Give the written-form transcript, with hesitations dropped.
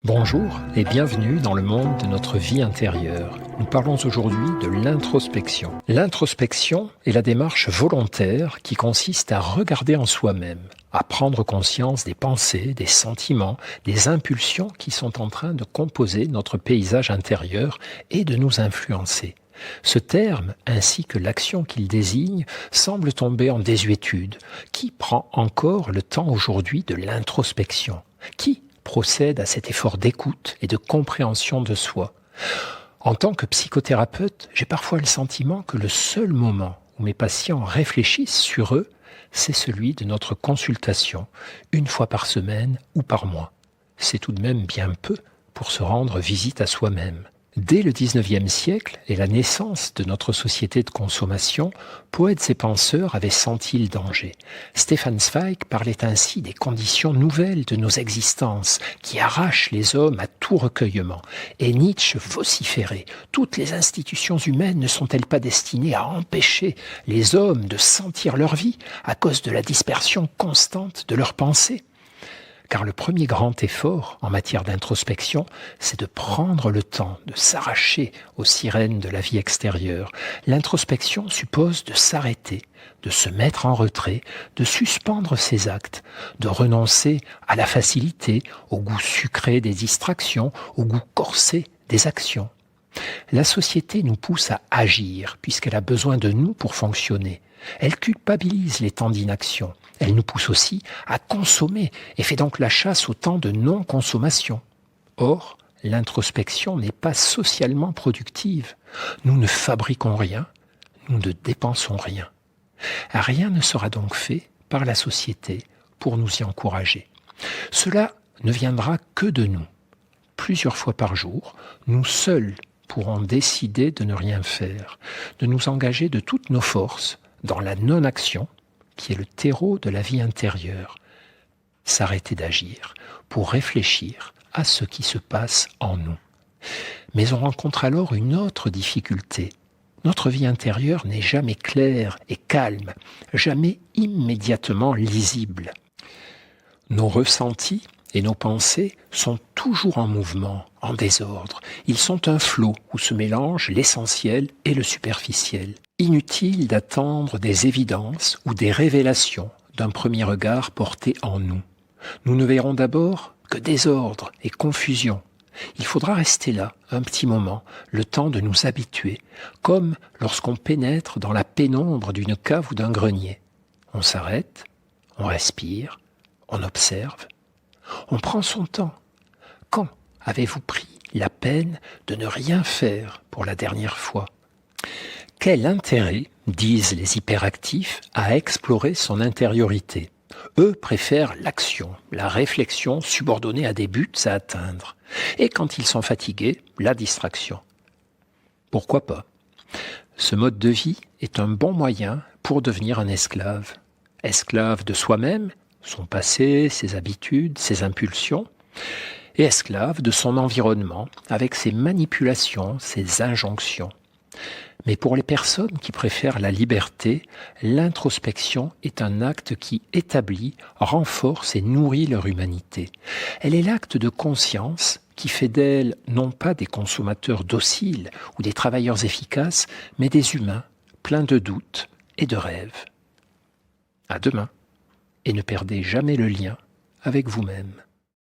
Bonjour et bienvenue dans le monde de notre vie intérieure. Nous parlons aujourd'hui de l'introspection. L'introspection est la démarche volontaire qui consiste à regarder en soi-même, à prendre conscience des pensées, des sentiments, des impulsions qui sont en train de composer notre paysage intérieur et de nous influencer. Ce terme, ainsi que l'action qu'il désigne, semble tomber en désuétude. Qui prend encore le temps aujourd'hui de l'introspection ? Qui procède à cet effort d'écoute et de compréhension de soi? En tant que psychothérapeute, j'ai parfois le sentiment que le seul moment où mes patients réfléchissent sur eux, c'est celui de notre consultation, une fois par semaine ou par mois. C'est tout de même bien peu pour se rendre visite à soi-même. Dès le XIXe siècle et la naissance de notre société de consommation, poètes et penseurs avaient senti le danger. Stefan Zweig parlait ainsi des conditions nouvelles de nos existences qui arrachent les hommes à tout recueillement. Et Nietzsche vociférait « Toutes les institutions humaines ne sont-elles pas destinées à empêcher les hommes de sentir leur vie à cause de la dispersion constante de leurs pensées ?» Car le premier grand effort en matière d'introspection, c'est de prendre le temps de s'arracher aux sirènes de la vie extérieure. L'introspection suppose de s'arrêter, de se mettre en retrait, de suspendre ses actes, de renoncer à la facilité, au goût sucré des distractions, au goût corsé des actions. La société nous pousse à agir puisqu'elle a besoin de nous pour fonctionner. Elle culpabilise les temps d'inaction. Elle nous pousse aussi à consommer et fait donc la chasse au temps de non-consommation. Or, l'introspection n'est pas socialement productive. Nous ne fabriquons rien, nous ne dépensons rien. Rien ne sera donc fait par la société pour nous y encourager. Cela ne viendra que de nous. Plusieurs fois par jour, nous seuls pourrons décider de ne rien faire, de nous engager de toutes nos forces dans la non-action, qui est le terreau de la vie intérieure. S'arrêter d'agir pour réfléchir à ce qui se passe en nous. Mais on rencontre alors une autre difficulté. Notre vie intérieure n'est jamais claire et calme, jamais immédiatement lisible. Nos ressentis et nos pensées sont toujours en mouvement, en désordre. Ils sont un flot où se mélangent l'essentiel et le superficiel. Inutile d'attendre des évidences ou des révélations d'un premier regard porté en nous. Nous ne verrons d'abord que désordre et confusion. Il faudra rester là un petit moment, le temps de nous habituer, comme lorsqu'on pénètre dans la pénombre d'une cave ou d'un grenier. On s'arrête, on respire, on observe. On prend son temps. Quand avez-vous pris la peine de ne rien faire pour la dernière fois ? Quel intérêt, disent les hyperactifs, à explorer son intériorité ? Eux préfèrent l'action, la réflexion subordonnée à des buts à atteindre. Et quand ils sont fatigués, la distraction. Pourquoi pas ? Ce mode de vie est un bon moyen pour devenir un esclave. Esclave de soi-même, son passé, ses habitudes, ses impulsions, et esclave de son environnement avec ses manipulations, ses injonctions. Mais pour les personnes qui préfèrent la liberté, l'introspection est un acte qui établit, renforce et nourrit leur humanité. Elle est l'acte de conscience qui fait d'elles non pas des consommateurs dociles ou des travailleurs efficaces, mais des humains pleins de doutes et de rêves. À demain. Et ne perdez jamais le lien avec vous-même.